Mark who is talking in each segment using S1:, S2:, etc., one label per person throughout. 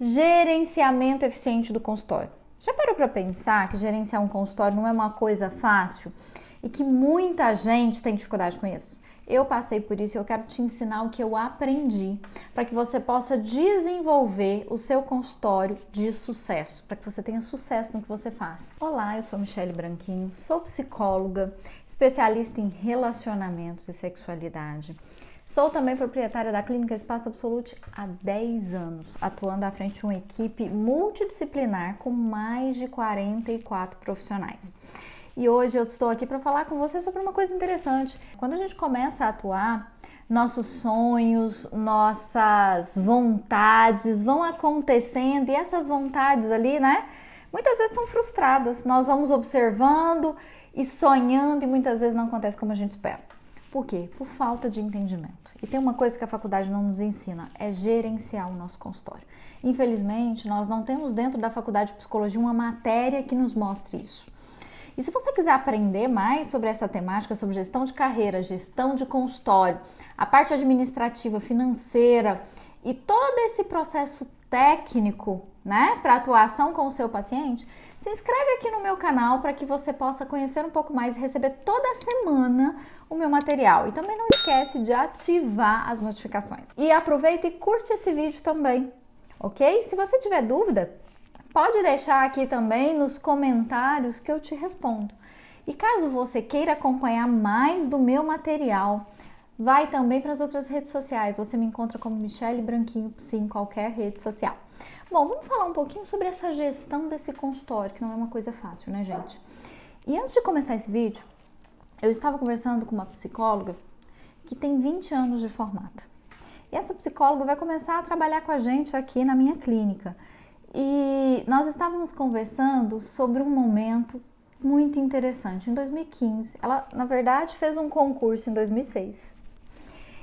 S1: Gerenciamento eficiente do consultório. Já parou para pensar que gerenciar um consultório não é uma coisa fácil e que muita gente tem dificuldade com isso? Eu passei por isso e eu quero te ensinar o que eu aprendi para que você possa desenvolver o seu consultório de sucesso, para que você tenha sucesso no que você faz. Olá, eu sou Michele Branquinho, sou psicóloga, especialista em relacionamentos e sexualidade. Sou também proprietária da Clínica Espaço Absolute há 10 anos, atuando à frente de uma equipe multidisciplinar com mais de 44 profissionais. E hoje eu estou aqui para falar com você sobre uma coisa interessante. Quando a gente começa a atuar, nossos sonhos, nossas vontades vão acontecendo e essas vontades ali, né? Muitas vezes são frustradas. Nós vamos observando e sonhando e muitas vezes não acontece como a gente espera. Por quê? Por falta de entendimento. E tem uma coisa que a faculdade não nos ensina, é gerenciar o nosso consultório. Infelizmente, nós não temos dentro da faculdade de psicologia uma matéria que nos mostre isso. E se você quiser aprender mais sobre essa temática, sobre gestão de carreira, gestão de consultório, a parte administrativa, financeira e todo esse processo técnico, né, para atuação com o seu paciente, se inscreve aqui no meu canal para que você possa conhecer um pouco mais e receber toda semana o meu material. E também não esquece de ativar as notificações. E aproveita e curte esse vídeo também, ok? Se você tiver dúvidas, pode deixar aqui também nos comentários que eu te respondo. E caso você queira acompanhar mais do meu material, vai também para as outras redes sociais. Você me encontra como Michele Branquinho, sim, em qualquer rede social. Bom, vamos falar um pouquinho sobre essa gestão desse consultório, que não é uma coisa fácil, né, gente? E antes de começar esse vídeo, eu estava conversando com uma psicóloga que tem 20 anos de formada. E essa psicóloga vai começar a trabalhar com a gente aqui na minha clínica. E nós estávamos conversando sobre um momento muito interessante. Em 2015, ela, na verdade, fez um concurso em 2006.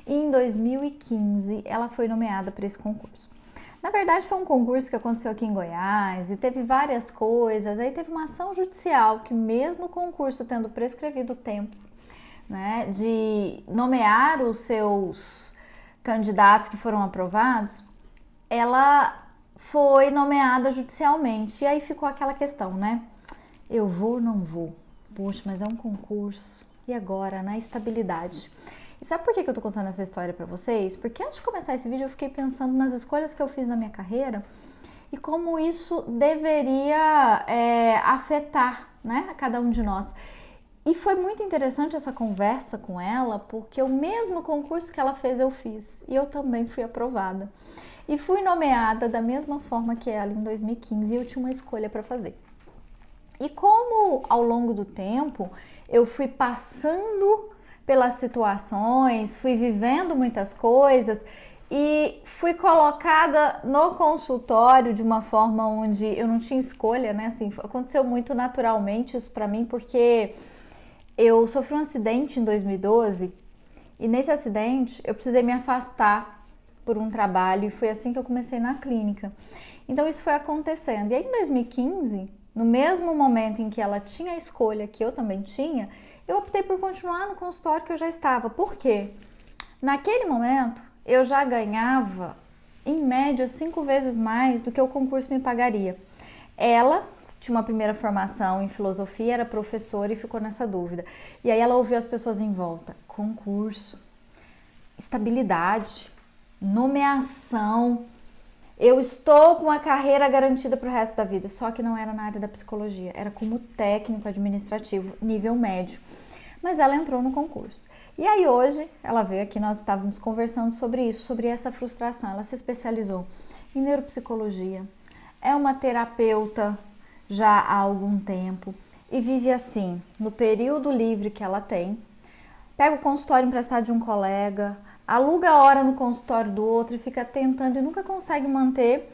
S1: E em 2015, ela foi nomeada para esse concurso. Na verdade, foi um concurso que aconteceu aqui em Goiás e teve várias coisas. Aí teve uma ação judicial que, mesmo o concurso tendo prescrevido o tempo, né, de nomear os seus candidatos que foram aprovados, ela foi nomeada judicialmente. E aí ficou aquela questão, né? Eu vou ou não vou? Poxa, mas é um concurso. E agora, na estabilidade? E sabe por que eu tô contando essa história pra vocês? Porque antes de começar esse vídeo eu fiquei pensando nas escolhas que eu fiz na minha carreira e como isso deveria afetar, né, a cada um de nós. E foi muito interessante essa conversa com ela, porque o mesmo concurso que ela fez eu fiz e eu também fui aprovada. E fui nomeada da mesma forma que ela em 2015 e eu tinha uma escolha para fazer. E como ao longo do tempo eu fui passando pelas situações, fui vivendo muitas coisas e fui colocada no consultório de uma forma onde eu não tinha escolha, né? Assim, aconteceu muito naturalmente isso para mim, porque eu sofri um acidente em 2012 e nesse acidente eu precisei me afastar por um trabalho e foi assim que eu comecei na clínica. Então isso foi acontecendo. E aí em 2015, no mesmo momento em que ela tinha a escolha que eu também tinha, eu optei por continuar no consultório que eu já estava. Por quê? Naquele momento, eu já ganhava, em média, 5 vezes mais do que o concurso me pagaria. Ela tinha uma primeira formação em filosofia, era professora e ficou nessa dúvida. E aí ela ouviu as pessoas em volta. Concurso, estabilidade, nomeação. Eu estou com uma carreira garantida para o resto da vida, só que não era na área da psicologia, era como técnico administrativo, nível médio. Mas ela entrou no concurso. E aí hoje, ela veio aqui, nós estávamos conversando sobre isso, sobre essa frustração. Ela se especializou em neuropsicologia, é uma terapeuta já há algum tempo e vive assim, no período livre que ela tem, pega o consultório emprestado de um colega, aluga a hora no consultório do outro e fica tentando e nunca consegue manter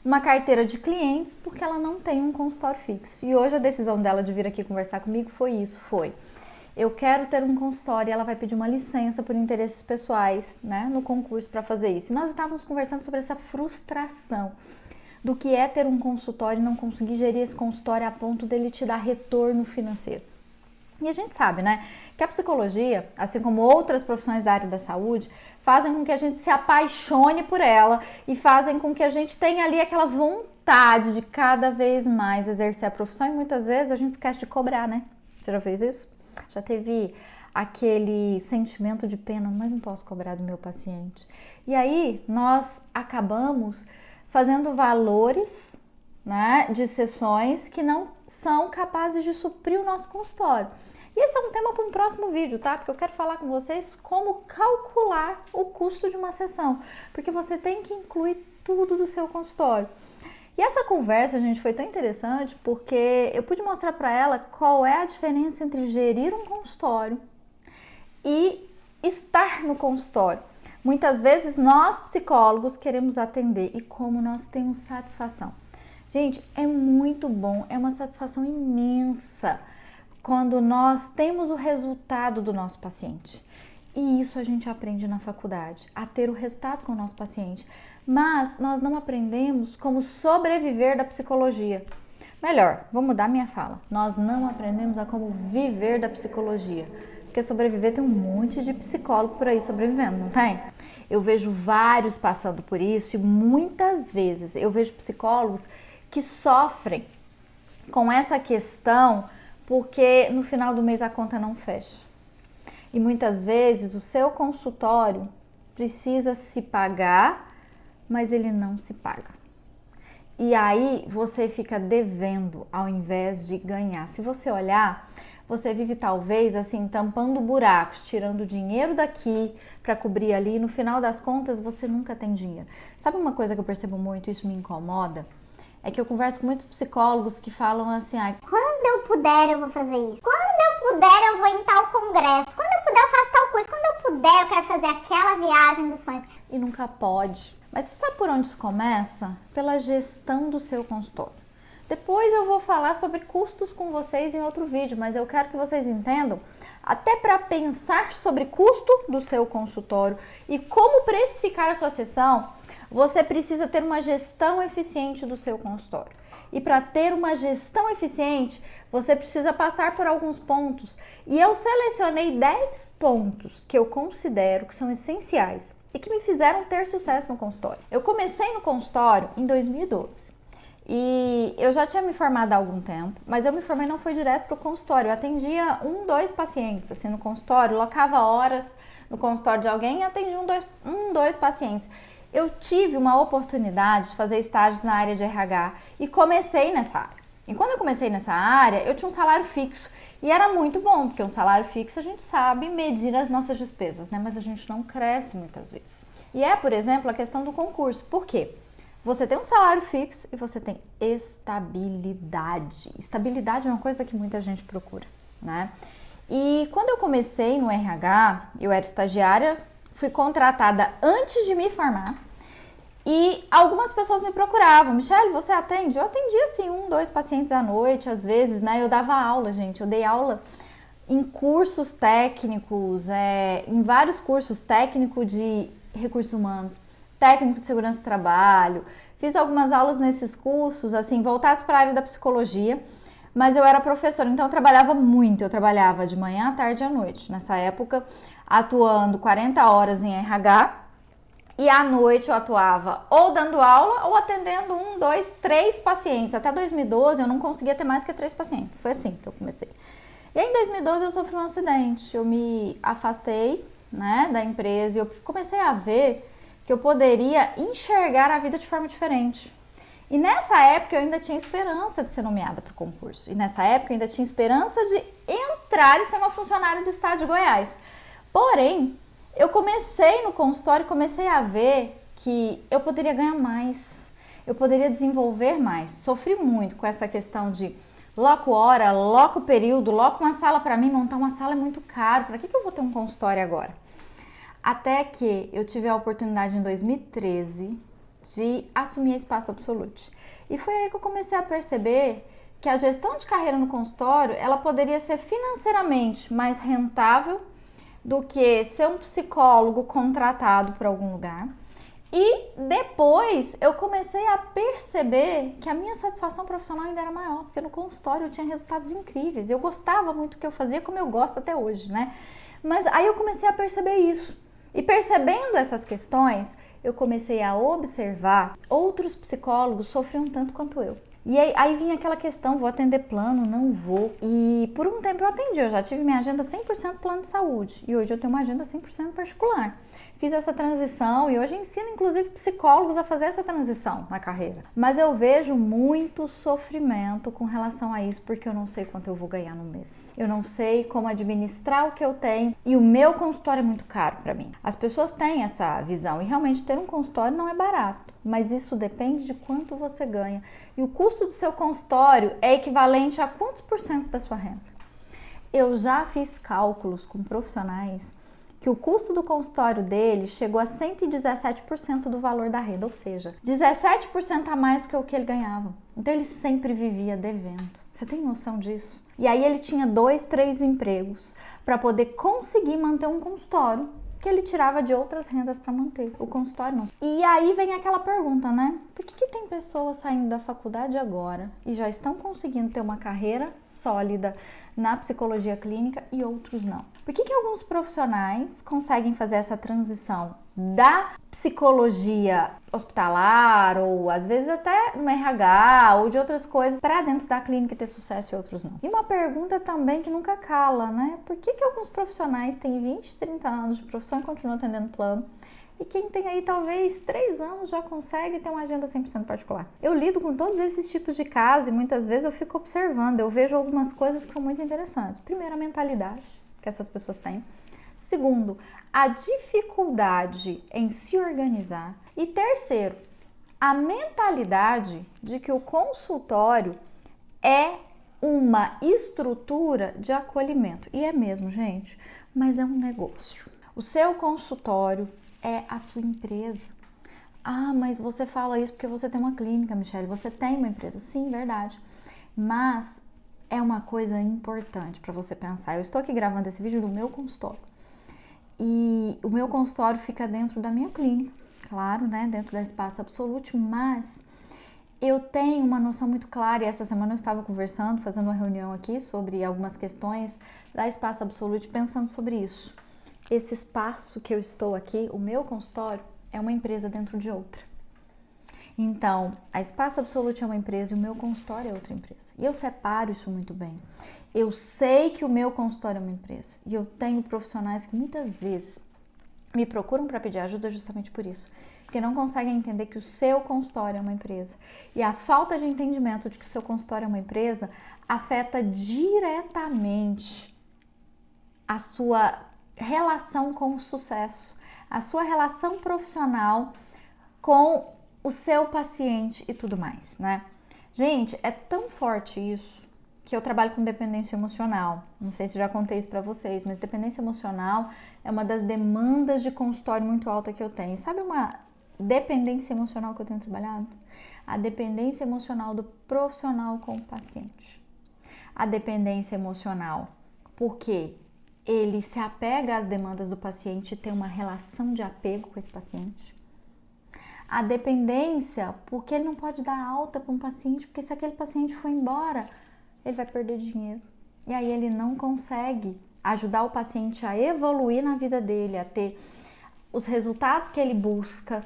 S1: uma carteira de clientes porque ela não tem um consultório fixo. E hoje a decisão dela de vir aqui conversar comigo foi isso, eu quero ter um consultório e ela vai pedir uma licença por interesses pessoais, né, no concurso para fazer isso. E nós estávamos conversando sobre essa frustração do que é ter um consultório e não conseguir gerir esse consultório a ponto dele te dar retorno financeiro. E a gente sabe, né, que a psicologia, assim como outras profissões da área da saúde, fazem com que a gente se apaixone por ela e fazem com que a gente tenha ali aquela vontade de cada vez mais exercer a profissão, e muitas vezes a gente esquece de cobrar, né? Você já fez isso? Já teve aquele sentimento de pena, mas não posso cobrar do meu paciente. E aí nós acabamos fazendo valores, né, de sessões que não são capazes de suprir o nosso consultório. E esse é um tema para um próximo vídeo, tá? Porque eu quero falar com vocês como calcular o custo de uma sessão, porque você tem que incluir tudo do seu consultório. E essa conversa, gente, foi tão interessante porque eu pude mostrar para ela qual é a diferença entre gerir um consultório e estar no consultório. Muitas vezes nós, psicólogos, queremos atender e como nós temos satisfação. Gente, é muito bom, é uma satisfação imensa quando nós temos o resultado do nosso paciente. E isso a gente aprende na faculdade, a ter o resultado com o nosso paciente. Mas nós não aprendemos como sobreviver da psicologia. Melhor, vou mudar minha fala. Nós não aprendemos a como viver da psicologia. Porque sobreviver tem um monte de psicólogo por aí sobrevivendo, não tem? Eu vejo vários passando por isso e muitas vezes eu vejo psicólogos que sofrem com essa questão porque no final do mês a conta não fecha. E muitas vezes o seu consultório precisa se pagar, mas ele não se paga. E aí você fica devendo ao invés de ganhar. Se você olhar, você vive talvez assim tampando buracos, tirando dinheiro daqui para cobrir ali e no final das contas você nunca tem dinheiro. Sabe uma coisa que eu percebo muito, isso me incomoda? É que eu converso com muitos psicólogos que falam assim,
S2: quando eu puder eu vou fazer isso, quando eu puder eu vou em tal congresso, quando eu puder eu faço tal coisa, quando eu puder eu quero fazer aquela viagem dos sonhos.
S1: E nunca pode. Mas você sabe por onde isso começa? Pela gestão do seu consultório. Depois eu vou falar sobre custos com vocês em outro vídeo, mas eu quero que vocês entendam, até para pensar sobre custo do seu consultório e como precificar a sua sessão, você precisa ter uma gestão eficiente do seu consultório. E para ter uma gestão eficiente, você precisa passar por alguns pontos. E eu selecionei 10 pontos que eu considero que são essenciais e que me fizeram ter sucesso no consultório. Eu comecei no consultório em 2012. E eu já tinha me formado há algum tempo, mas eu me formei não foi direto para o consultório. Eu atendia 2 pacientes assim no consultório, locava horas no consultório de alguém e atendia 2 pacientes. Eu tive uma oportunidade de fazer estágios na área de RH e comecei nessa área. E quando eu comecei nessa área, eu tinha um salário fixo e era muito bom, porque um salário fixo a gente sabe medir as nossas despesas, né? Mas a gente não cresce muitas vezes. E é, por exemplo, a questão do concurso. Por quê? Você tem um salário fixo e você tem estabilidade. Estabilidade é uma coisa que muita gente procura, né? E quando eu comecei no RH, eu era estagiária, fui contratada antes de me formar e algumas pessoas me procuravam. Michele, você atende? Eu atendia assim 2 pacientes à noite, às vezes, né? Eu dava aula, gente. Eu dei aula em cursos técnicos, em vários cursos, técnico de recursos humanos, técnico de segurança do trabalho. Fiz algumas aulas nesses cursos, assim, voltados para a área da psicologia, mas eu era professora, então eu trabalhava muito. Eu trabalhava de manhã, à tarde e à noite. Nessa época, atuando 40 horas em RH e à noite eu atuava ou dando aula ou atendendo 1, 2, 3 pacientes. Até 2012 eu não conseguia ter mais que 3 pacientes. Foi assim que eu comecei. E aí em 2012 eu sofri um acidente. Eu me afastei, né, da empresa e eu comecei a ver que eu poderia enxergar a vida de forma diferente. E nessa época eu ainda tinha esperança de ser nomeada para o concurso. E nessa época eu ainda tinha esperança de entrar e ser uma funcionária do estado de Goiás. Porém, eu comecei no consultório e comecei a ver que eu poderia ganhar mais, eu poderia desenvolver mais. Sofri muito com essa questão de loco hora, loco período, loco uma sala para mim. Montar uma sala é muito caro, para que eu vou ter um consultório agora? Até que eu tive a oportunidade em 2013 de assumir a Espaço Absolute. E foi aí que eu comecei a perceber que a gestão de carreira no consultório, ela poderia ser financeiramente mais rentável do que ser um psicólogo contratado por algum lugar E depois eu comecei a perceber que a minha satisfação profissional ainda era maior, porque no consultório eu tinha resultados incríveis. Eu gostava muito do que eu fazia, como eu gosto até hoje, né? Mas aí eu comecei a perceber isso. E percebendo essas questões, eu comecei a observar outros psicólogos sofriam tanto quanto eu. E aí vinha aquela questão, vou atender plano, não vou. E por um tempo eu atendi, eu já tive minha agenda 100% plano de saúde. E hoje eu tenho uma agenda 100% particular. Fiz essa transição e hoje ensino inclusive psicólogos a fazer essa transição na carreira. Mas eu vejo muito sofrimento com relação a isso, porque eu não sei quanto eu vou ganhar no mês. Eu não sei como administrar o que eu tenho e o meu consultório é muito caro para mim. As pessoas têm essa visão e realmente ter um consultório não é barato, mas isso depende de quanto você ganha. E o custo do seu consultório é equivalente a quantos por cento da sua renda? Eu já fiz cálculos com profissionais que o custo do consultório dele chegou a 117% do valor da renda, ou seja, 17% a mais do que o que ele ganhava. Então ele sempre vivia devendo. Você tem noção disso? E aí ele tinha 2, 3 empregos para poder conseguir manter um consultório que ele tirava de outras rendas para manter. O consultório não. E aí vem aquela pergunta, né? Por que tem pessoas saindo da faculdade agora e já estão conseguindo ter uma carreira sólida na psicologia clínica e outros não? Por que alguns profissionais conseguem fazer essa transição da psicologia hospitalar ou às vezes até no RH ou de outras coisas para dentro da clínica e ter sucesso e outros não? E uma pergunta também que nunca cala, né? Por que alguns profissionais têm 20, 30 anos de profissão e continuam atendendo plano? E quem tem aí talvez 3 anos já consegue ter uma agenda 100% particular. Eu lido com todos esses tipos de casos e muitas vezes eu fico observando, eu vejo algumas coisas que são muito interessantes. Primeiro, a mentalidade que essas pessoas têm. Segundo, a dificuldade em se organizar. E terceiro, a mentalidade de que o consultório é uma estrutura de acolhimento. E é mesmo, gente, mas é um negócio. O seu consultório é a sua empresa. Ah, mas você fala isso porque você tem uma clínica, Michele. Você tem uma empresa. Sim, verdade. Mas é uma coisa importante para você pensar. Eu estou aqui gravando esse vídeo do meu consultório. E o meu consultório fica dentro da minha clínica, claro, né? Dentro da Espaço Absolute, mas eu tenho uma noção muito clara, e essa semana eu estava conversando, fazendo uma reunião aqui sobre algumas questões da Espaço Absolute, pensando sobre isso. Esse espaço que eu estou aqui, o meu consultório, é uma empresa dentro de outra. Então, a Espaço Absolute é uma empresa e o meu consultório é outra empresa. E eu separo isso muito bem. Eu sei que o meu consultório é uma empresa. E eu tenho profissionais que muitas vezes me procuram para pedir ajuda justamente por isso. Porque não conseguem entender que o seu consultório é uma empresa. E a falta de entendimento de que o seu consultório é uma empresa afeta diretamente a sua relação com o sucesso, a sua relação profissional com o seu paciente e tudo mais, né? Gente, é tão forte isso que eu trabalho com dependência emocional. Não sei se já contei isso pra vocês, mas dependência emocional é uma das demandas de consultório muito alta que eu tenho. Sabe uma dependência emocional que eu tenho trabalhado? A dependência emocional do profissional com o paciente. A dependência emocional, porque ele se apega às demandas do paciente e tem uma relação de apego com esse paciente. A dependência, porque ele não pode dar alta para um paciente, porque se aquele paciente for embora, ele vai perder dinheiro. E aí ele não consegue ajudar o paciente a evoluir na vida dele, a ter os resultados que ele busca,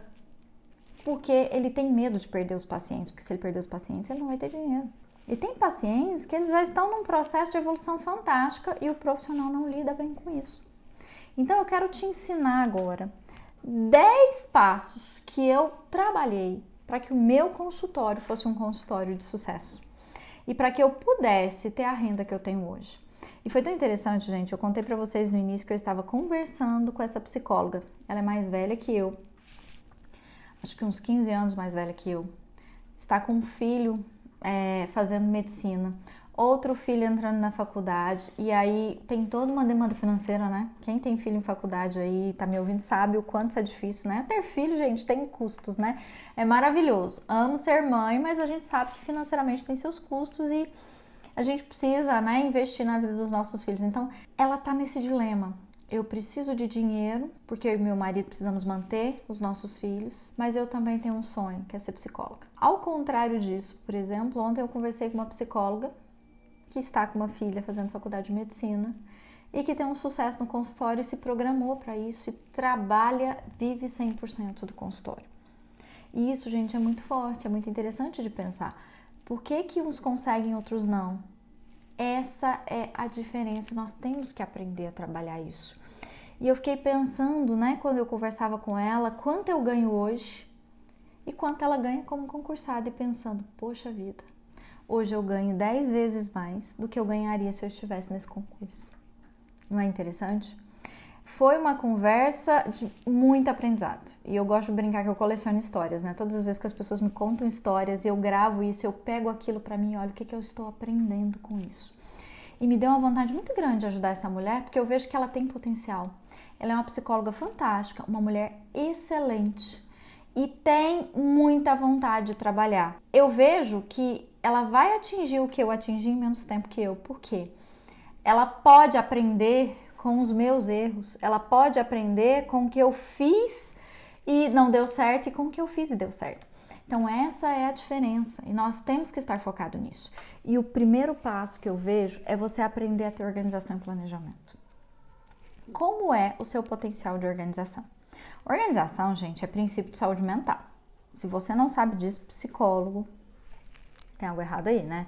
S1: porque ele tem medo de perder os pacientes, porque se ele perder os pacientes, ele não vai ter dinheiro. E tem pacientes que eles já estão num processo de evolução fantástica e o profissional não lida bem com isso. Então eu quero te ensinar agora 10 passos que eu trabalhei para que o meu consultório fosse um consultório de sucesso e para que eu pudesse ter a renda que eu tenho hoje. E foi tão interessante, gente, eu contei para vocês no início que eu estava conversando com essa psicóloga. Ela é mais velha que eu, acho que uns 15 anos mais velha que eu. Está com um filho fazendo medicina, outro filho entrando na faculdade, e aí tem toda uma demanda financeira, né? Quem tem filho em faculdade aí, tá me ouvindo, sabe o quanto isso é difícil, né? Ter filho, gente, tem custos, né? É maravilhoso. Amo ser mãe, mas a gente sabe que financeiramente tem seus custos e a gente precisa, né, investir na vida dos nossos filhos. Então, ela tá nesse dilema. eu preciso de dinheiro, porque eu e meu marido precisamos manter os nossos filhos, mas eu também tenho um sonho, que é ser psicóloga. Ao contrário disso, por exemplo, ontem eu conversei com uma psicóloga que está com uma filha fazendo faculdade de medicina e que tem um sucesso no consultório e se programou para isso e trabalha, vive 100% do consultório. E isso, gente, é muito forte, é muito interessante de pensar. Por que uns conseguem e outros não? Essa é a diferença, nós temos que aprender a trabalhar isso. E eu fiquei pensando, né, quando eu conversava com ela, quanto eu ganho hoje e quanto ela ganha como concursada, e pensando, poxa vida, hoje eu ganho 10 vezes mais do que eu ganharia se eu estivesse nesse concurso. Não é interessante? Foi uma conversa de muito aprendizado. E eu gosto de brincar que eu coleciono histórias, né? Todas as vezes que as pessoas me contam histórias, eu gravo isso, eu pego aquilo pra mim e olho o que eu estou aprendendo com isso. E me deu uma vontade muito grande de ajudar essa mulher, porque eu vejo que ela tem potencial. Ela é uma psicóloga fantástica, uma mulher excelente e tem muita vontade de trabalhar. Eu vejo que ela vai atingir o que eu atingi em menos tempo que eu. Por quê? Ela pode aprender com os meus erros, ela pode aprender com o que eu fiz e não deu certo e com o que eu fiz e deu certo. Então essa é a diferença e nós temos que estar focado nisso. E o primeiro passo que eu vejo é você aprender a ter organização e planejamento. Como é o seu potencial de organização? Organização, gente, é princípio de saúde mental. Se você não sabe disso, psicólogo, tem algo errado aí, né?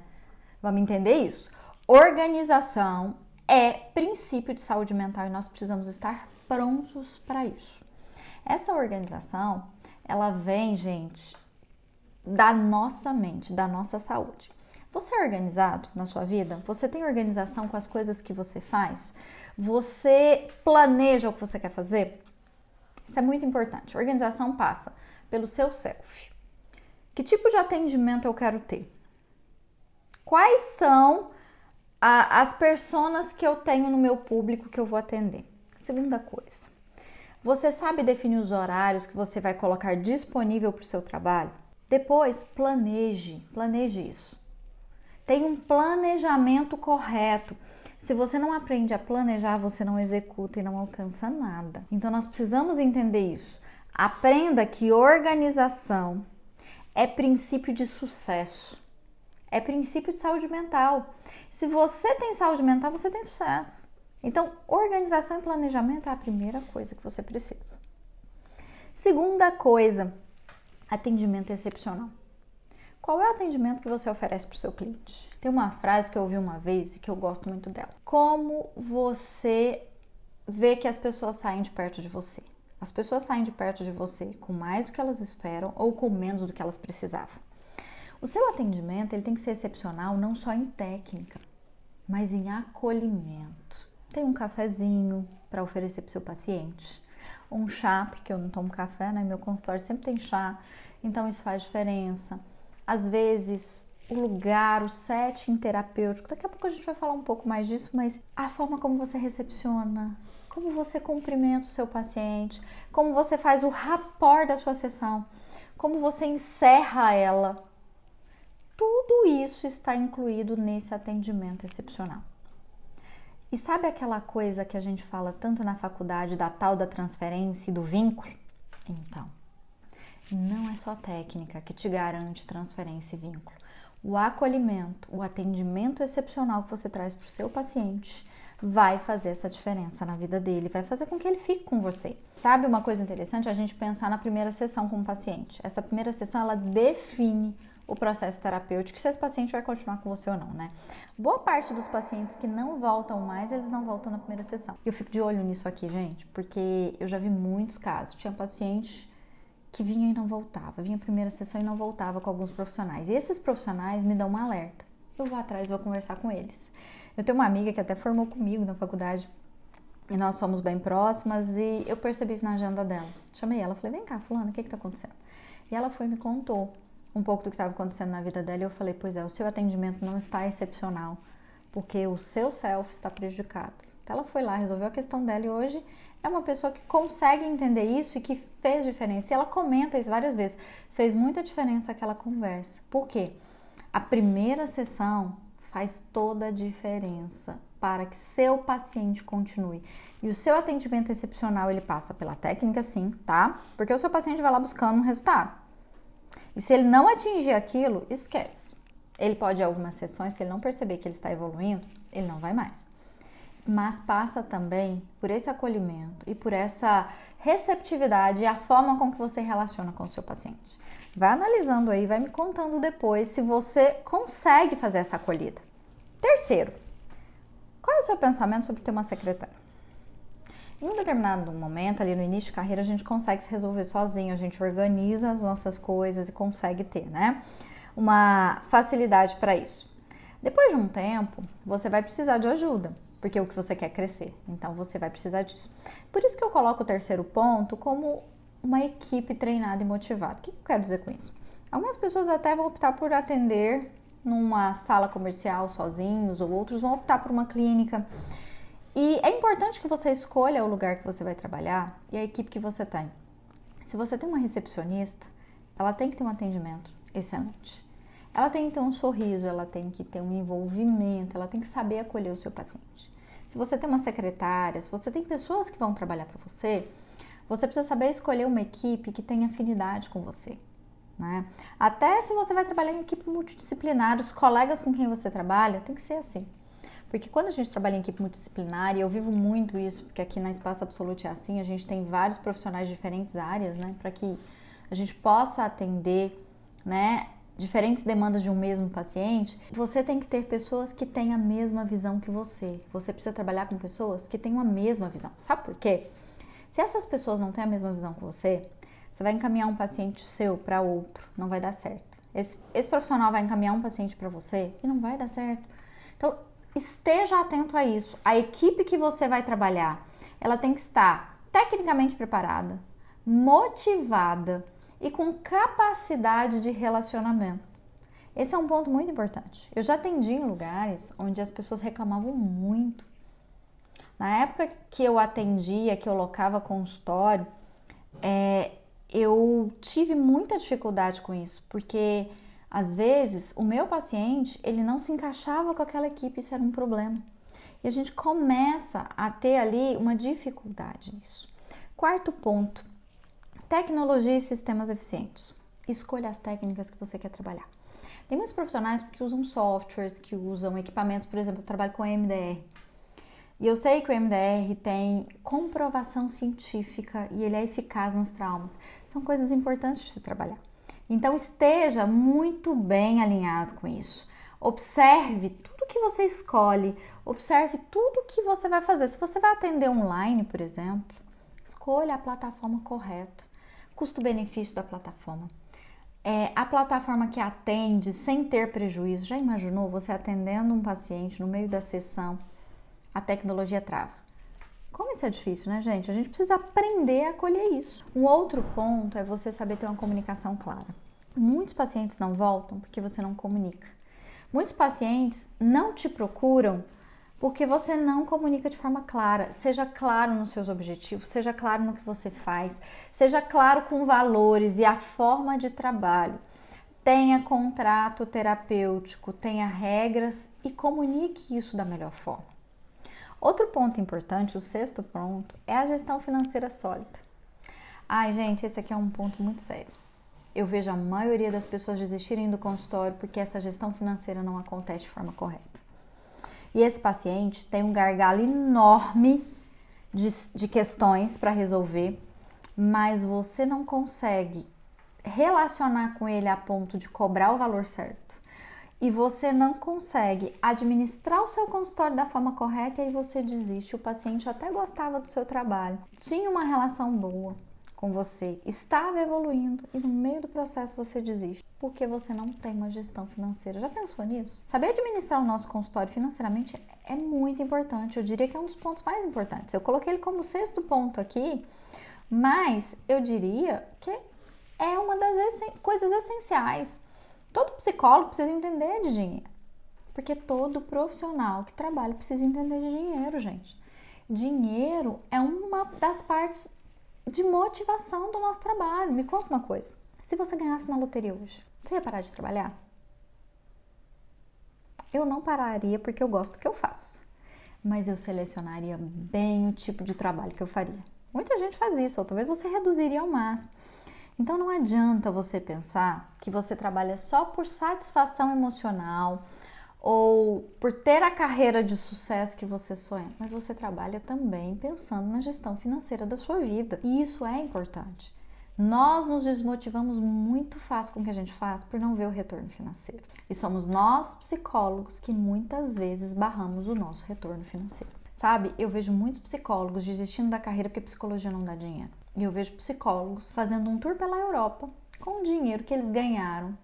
S1: Vamos entender isso. Organização é princípio de saúde mental e nós precisamos estar prontos para isso. Essa organização, ela vem, gente, da nossa mente, da nossa saúde. Você é organizado na sua vida? Você tem organização com as coisas que você faz? Você planeja o que você quer fazer? Isso é muito importante. Organização passa pelo seu self. Que tipo de atendimento eu quero ter? Quais são as personas que eu tenho no meu público que eu vou atender? Segunda coisa, você sabe definir os horários que você vai colocar disponível para o seu trabalho? Depois, planeje isso. Tenha um planejamento correto. Se você não aprende a planejar, você não executa e não alcança nada. Então, nós precisamos entender isso. Aprenda que organização é princípio de sucesso. É princípio de saúde mental. Se você tem saúde mental, você tem sucesso. Então, organização e planejamento é a primeira coisa que você precisa. Segunda coisa, atendimento excepcional. Qual é o atendimento que você oferece para o seu cliente? Tem uma frase que eu ouvi uma vez e que eu gosto muito dela. Como você vê que as pessoas saem de perto de você? As pessoas saem de perto de você com mais do que elas esperam ou com menos do que elas precisavam. O seu atendimento ele tem que ser excepcional não só em técnica, mas em acolhimento. Tem um cafezinho para oferecer para o seu paciente, um chá, porque eu não tomo café, né? Meu consultório sempre tem chá, então isso faz diferença. Às vezes, o lugar, o setting terapêutico, daqui a pouco a gente vai falar um pouco mais disso, mas a forma como você recepciona, como você cumprimenta o seu paciente, como você faz o rapport da sua sessão, como você encerra ela, tudo isso está incluído nesse atendimento excepcional. E sabe aquela coisa que a gente fala tanto na faculdade da tal da transferência e do vínculo? Então, não é só técnica que te garante transferência e vínculo. O acolhimento, o atendimento excepcional que você traz para o seu paciente vai fazer essa diferença na vida dele, vai fazer com que ele fique com você. Sabe uma coisa interessante? A gente pensar na primeira sessão com o paciente. Essa primeira sessão, ela define o processo terapêutico, se esse paciente vai continuar com você ou não, né? Boa parte dos pacientes que não voltam mais, eles não voltam na primeira sessão. Eu fico de olho nisso aqui, gente, porque eu já vi muitos casos. Tinha pacientes que vinha e não voltava, vinha a primeira sessão e não voltava com alguns profissionais. E esses profissionais me dão um alerta. Eu vou atrás, vou conversar com eles. Eu tenho uma amiga que até formou comigo na faculdade e nós somos bem próximas e eu percebi isso na agenda dela. Chamei ela, falei, vem cá, fulana, o que tá acontecendo? E ela foi e me contou um pouco do que estava acontecendo na vida dela e eu falei, pois é, o seu atendimento não está excepcional, porque o seu self está prejudicado. Então ela foi lá, resolveu a questão dela e hoje é uma pessoa que consegue entender isso e que fez diferença. E ela comenta isso várias vezes, fez muita diferença aquela conversa. Por quê? A primeira sessão faz toda a diferença para que seu paciente continue. E o seu atendimento excepcional, ele passa pela técnica sim, tá? Porque o seu paciente vai lá buscando um resultado. E se ele não atingir aquilo, esquece. Ele pode ir a algumas sessões, se ele não perceber que ele está evoluindo, ele não vai mais. Mas passa também por esse acolhimento e por essa receptividade e a forma com que você relaciona com o seu paciente. Vai analisando aí, vai me contando depois se você consegue fazer essa acolhida. Terceiro, qual é o seu pensamento sobre ter uma secretária? Em um determinado momento, ali no início de carreira, a gente consegue se resolver sozinho, a gente organiza as nossas coisas e consegue ter, né, uma facilidade para isso. Depois de um tempo, você vai precisar de ajuda, porque é o que você quer crescer, então você vai precisar disso. Por isso que eu coloco o terceiro ponto como uma equipe treinada e motivada. O que eu quero dizer com isso? Algumas pessoas até vão optar por atender numa sala comercial sozinhos, ou outros vão optar por uma clínica. E é importante que você escolha o lugar que você vai trabalhar e a equipe que você tem. Se você tem uma recepcionista, ela tem que ter um atendimento excelente. Ela tem que ter um sorriso, ela tem que ter um envolvimento, ela tem que saber acolher o seu paciente. Se você tem uma secretária, se você tem pessoas que vão trabalhar para você, você precisa saber escolher uma equipe que tenha afinidade com você, né? Até se você vai trabalhar em equipe multidisciplinar, os colegas com quem você trabalha, tem que ser assim. Porque quando a gente trabalha em equipe multidisciplinar, e eu vivo muito isso, porque aqui na Espaço Absolute é assim, a gente tem vários profissionais de diferentes áreas, né? Para que a gente possa atender, né, diferentes demandas de um mesmo paciente, você tem que ter pessoas que têm a mesma visão que você. Você precisa trabalhar com pessoas que tenham a mesma visão. Sabe por quê? Se essas pessoas não têm a mesma visão que você vai encaminhar um paciente seu para outro, não vai dar certo. Esse profissional vai encaminhar um paciente para você e não vai dar certo. Então, esteja atento a isso. A equipe que você vai trabalhar, ela tem que estar tecnicamente preparada, motivada e com capacidade de relacionamento. Esse é um ponto muito importante. Eu já atendi em lugares onde as pessoas reclamavam muito. Na época que eu atendia, que eu locava consultório, eu tive muita dificuldade com isso, porque às vezes o meu paciente, ele não se encaixava com aquela equipe, isso era um problema. E a gente começa a ter ali uma dificuldade nisso. Quarto ponto, tecnologia e sistemas eficientes. Escolha as técnicas que você quer trabalhar. Tem muitos profissionais que usam softwares, que usam equipamentos, por exemplo, eu trabalho com MDR. E eu sei que o MDR tem comprovação científica e ele é eficaz nos traumas. São coisas importantes de se trabalhar. Então esteja muito bem alinhado com isso. Observe tudo que você escolhe, observe tudo que você vai fazer. Se você vai atender online, por exemplo, escolha a plataforma correta. Custo-benefício da plataforma. A plataforma que atende sem ter prejuízo. Já imaginou você atendendo um paciente no meio da sessão? A tecnologia trava. Como isso é difícil, né, gente? A gente precisa aprender a acolher isso. Um outro ponto é você saber ter uma comunicação clara. Muitos pacientes não voltam porque você não comunica. Muitos pacientes não te procuram porque você não comunica de forma clara. Seja claro nos seus objetivos, seja claro no que você faz, seja claro com valores e a forma de trabalho. Tenha contrato terapêutico, tenha regras e comunique isso da melhor forma. Outro ponto importante, o sexto ponto, é a gestão financeira sólida. Ai, gente, esse aqui é um ponto muito sério. Eu vejo a maioria das pessoas desistirem do consultório porque essa gestão financeira não acontece de forma correta. E esse paciente tem um gargalo enorme de questões para resolver, mas você não consegue relacionar com ele a ponto de cobrar o valor certo. E você não consegue administrar o seu consultório da forma correta e aí você desiste. O paciente até gostava do seu trabalho, tinha uma relação boa com você, estava evoluindo e no meio do processo você desiste porque você não tem uma gestão financeira. Já pensou nisso? Saber administrar o nosso consultório financeiramente é muito importante. Eu diria que é um dos pontos mais importantes. Eu coloquei ele como sexto ponto aqui, mas eu diria que é uma das coisas essenciais. Todo psicólogo precisa entender de dinheiro, porque todo profissional que trabalha precisa entender de dinheiro, gente. Dinheiro é uma das partes de motivação do nosso trabalho. Me conta uma coisa, se você ganhasse na loteria hoje, você ia parar de trabalhar? Eu não pararia porque eu gosto do que eu faço, mas eu selecionaria bem o tipo de trabalho que eu faria. Muita gente faz isso, ou talvez você reduziria ao máximo. Então não adianta você pensar que você trabalha só por satisfação emocional ou por ter a carreira de sucesso que você sonha, mas você trabalha também pensando na gestão financeira da sua vida. E isso é importante. Nós nos desmotivamos muito fácil com o que a gente faz por não ver o retorno financeiro. E somos nós, psicólogos, que muitas vezes barramos o nosso retorno financeiro. Sabe, eu vejo muitos psicólogos desistindo da carreira porque psicologia não dá dinheiro. E eu vejo psicólogos fazendo um tour pela Europa com o dinheiro que eles ganharam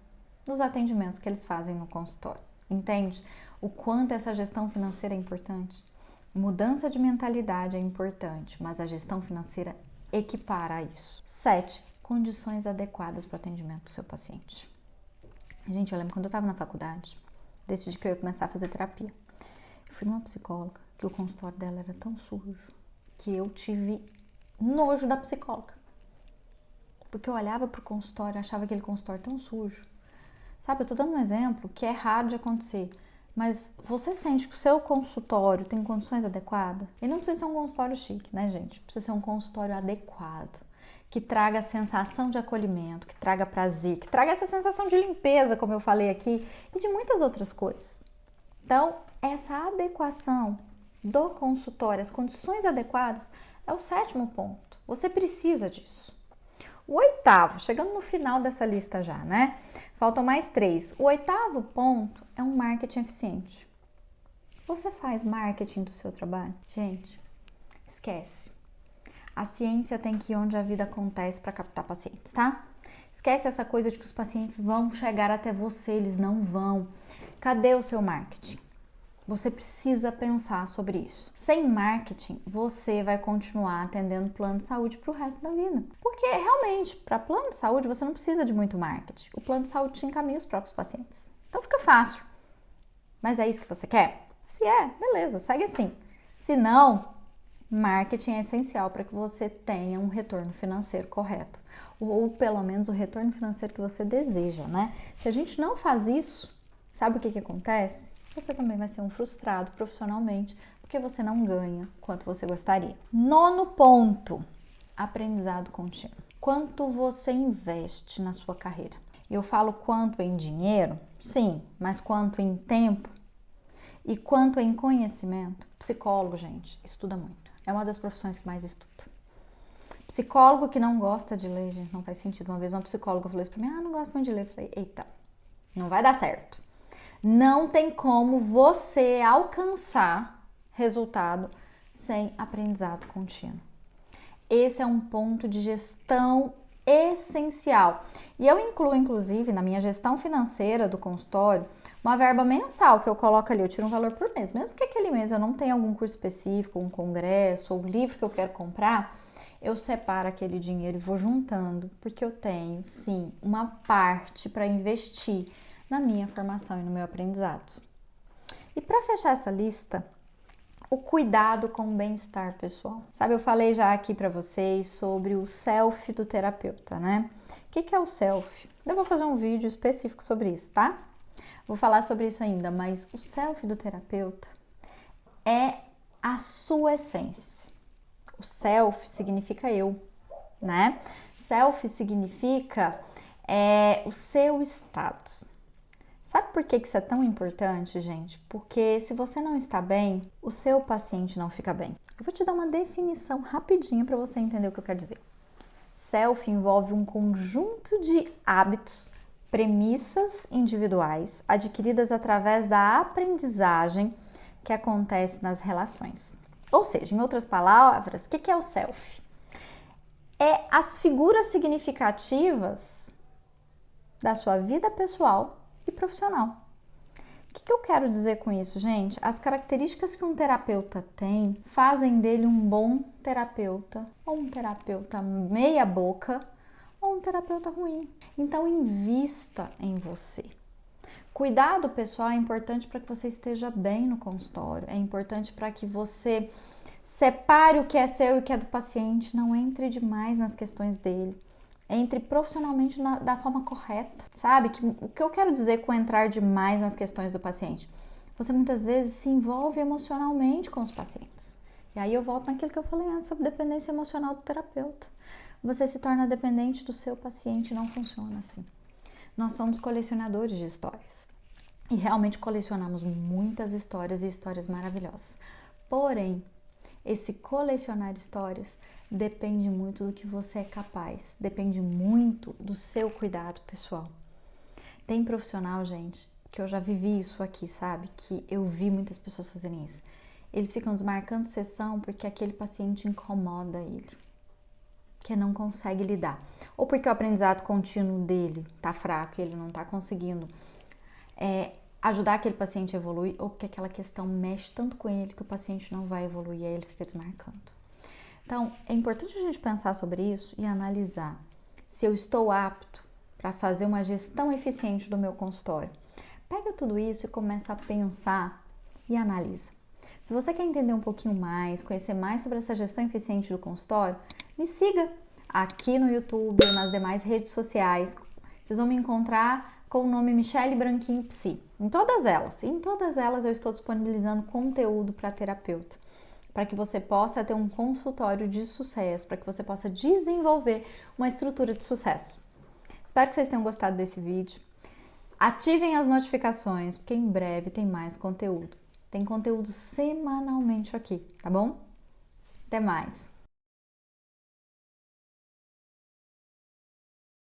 S1: nos atendimentos que eles fazem no consultório. Entende? O quanto essa gestão financeira é importante? Mudança de mentalidade é importante, mas a gestão financeira equipara a isso. 7. Condições adequadas para o atendimento do seu paciente. Gente, eu lembro quando eu estava na faculdade, decidi que eu ia começar a fazer terapia. Eu fui numa psicóloga que o consultório dela era tão sujo que eu tive nojo da psicóloga. Porque eu olhava pro consultório e achava aquele consultório tão sujo. Sabe, eu tô dando um exemplo que é raro de acontecer, mas você sente que o seu consultório tem condições adequadas? E não precisa ser um consultório chique, né, gente? Precisa ser um consultório adequado, que traga a sensação de acolhimento, que traga prazer, que traga essa sensação de limpeza, como eu falei aqui, e de muitas outras coisas. Então, essa adequação do consultório, as condições adequadas, é o 7º ponto. Você precisa disso. O 8º, chegando no final dessa lista já, né? Faltam mais 3. O 8º ponto é um marketing eficiente. Você faz marketing do seu trabalho? Gente, esquece. A ciência tem que ir onde a vida acontece para captar pacientes, tá? Esquece essa coisa de que os pacientes vão chegar até você, eles não vão. Cadê o seu marketing? Você precisa pensar sobre isso. Sem marketing, você vai continuar atendendo plano de saúde para o resto da vida. Porque realmente, para plano de saúde, você não precisa de muito marketing. O plano de saúde te encaminha os próprios pacientes. Então fica fácil. Mas é isso que você quer? Se é, beleza, segue assim. Se não, marketing é essencial para que você tenha um retorno financeiro correto. Ou pelo menos o retorno financeiro que você deseja, né? Se a gente não faz isso, sabe o que acontece? Você também vai ser um frustrado profissionalmente, porque você não ganha quanto você gostaria. 9º ponto, aprendizado contínuo. Quanto você investe na sua carreira? Eu falo quanto em dinheiro? Sim, mas quanto em tempo? E quanto em conhecimento? Psicólogo, gente, estuda muito. É uma das profissões que mais estuda. Psicólogo que não gosta de ler, gente, não faz sentido. Uma vez uma psicóloga falou isso pra mim, não gosto muito de ler. Eu falei, eita, não vai dar certo. Não tem como você alcançar resultado sem aprendizado contínuo. Esse é um ponto de gestão essencial. E eu incluo, inclusive, na minha gestão financeira do consultório, uma verba mensal que eu coloco ali, eu tiro um valor por mês. Mesmo que aquele mês eu não tenha algum curso específico, um congresso ou um livro que eu quero comprar, eu separo aquele dinheiro e vou juntando, porque eu tenho, sim, uma parte para investir na minha formação e no meu aprendizado. E para fechar essa lista, o cuidado com o bem-estar pessoal. Sabe, eu falei já aqui para vocês sobre o self do terapeuta, né? O que é o self? Eu vou fazer um vídeo específico sobre isso, tá? Vou falar sobre isso ainda, mas o self do terapeuta é a sua essência. O self significa eu, né? Self significa o seu estado. Sabe por que isso é tão importante, gente? Porque se você não está bem, o seu paciente não fica bem. Eu vou te dar uma definição rapidinha para você entender o que eu quero dizer. Self envolve um conjunto de hábitos, premissas individuais adquiridas através da aprendizagem que acontece nas relações. Ou seja, em outras palavras, o que é o self? É as figuras significativas da sua vida pessoal e profissional. O que eu quero dizer com isso, gente? As características que um terapeuta tem fazem dele um bom terapeuta, ou um terapeuta meia boca, ou um terapeuta ruim. Então, invista em você. Cuidado pessoal é importante para que você esteja bem no consultório, é importante para que você separe o que é seu e o que é do paciente, não entre demais nas questões dele. Entre profissionalmente da forma correta, sabe? O que eu quero dizer com entrar demais nas questões do paciente? Você muitas vezes se envolve emocionalmente com os pacientes. E aí eu volto naquilo que eu falei antes sobre dependência emocional do terapeuta. Você se torna dependente do seu paciente, não funciona assim. Nós somos colecionadores de histórias. E realmente colecionamos muitas histórias e histórias maravilhosas. Porém, esse colecionar histórias depende muito do que você é capaz, depende muito do seu cuidado pessoal. Tem profissional, gente, que eu já vivi isso aqui, sabe? Que eu vi muitas pessoas fazerem isso. Eles ficam desmarcando sessão porque aquele paciente incomoda ele, que não consegue lidar. Ou porque o aprendizado contínuo dele tá fraco e ele não tá conseguindo ajudar aquele paciente a evoluir, ou porque aquela questão mexe tanto com ele que o paciente não vai evoluir e aí ele fica desmarcando. Então, é importante a gente pensar sobre isso e analisar se eu estou apto para fazer uma gestão eficiente do meu consultório. Pega tudo isso e começa a pensar e analisa. Se você quer entender um pouquinho mais, conhecer mais sobre essa gestão eficiente do consultório, me siga aqui no YouTube ou nas demais redes sociais. Vocês vão me encontrar com o nome Michele Branquinho Psi. Em todas elas eu estou disponibilizando conteúdo para terapeuta, para que você possa ter um consultório de sucesso, para que você possa desenvolver uma estrutura de sucesso. Espero que vocês tenham gostado desse vídeo. Ativem as notificações, porque em breve tem mais conteúdo. Tem conteúdo semanalmente aqui, tá bom? Até mais!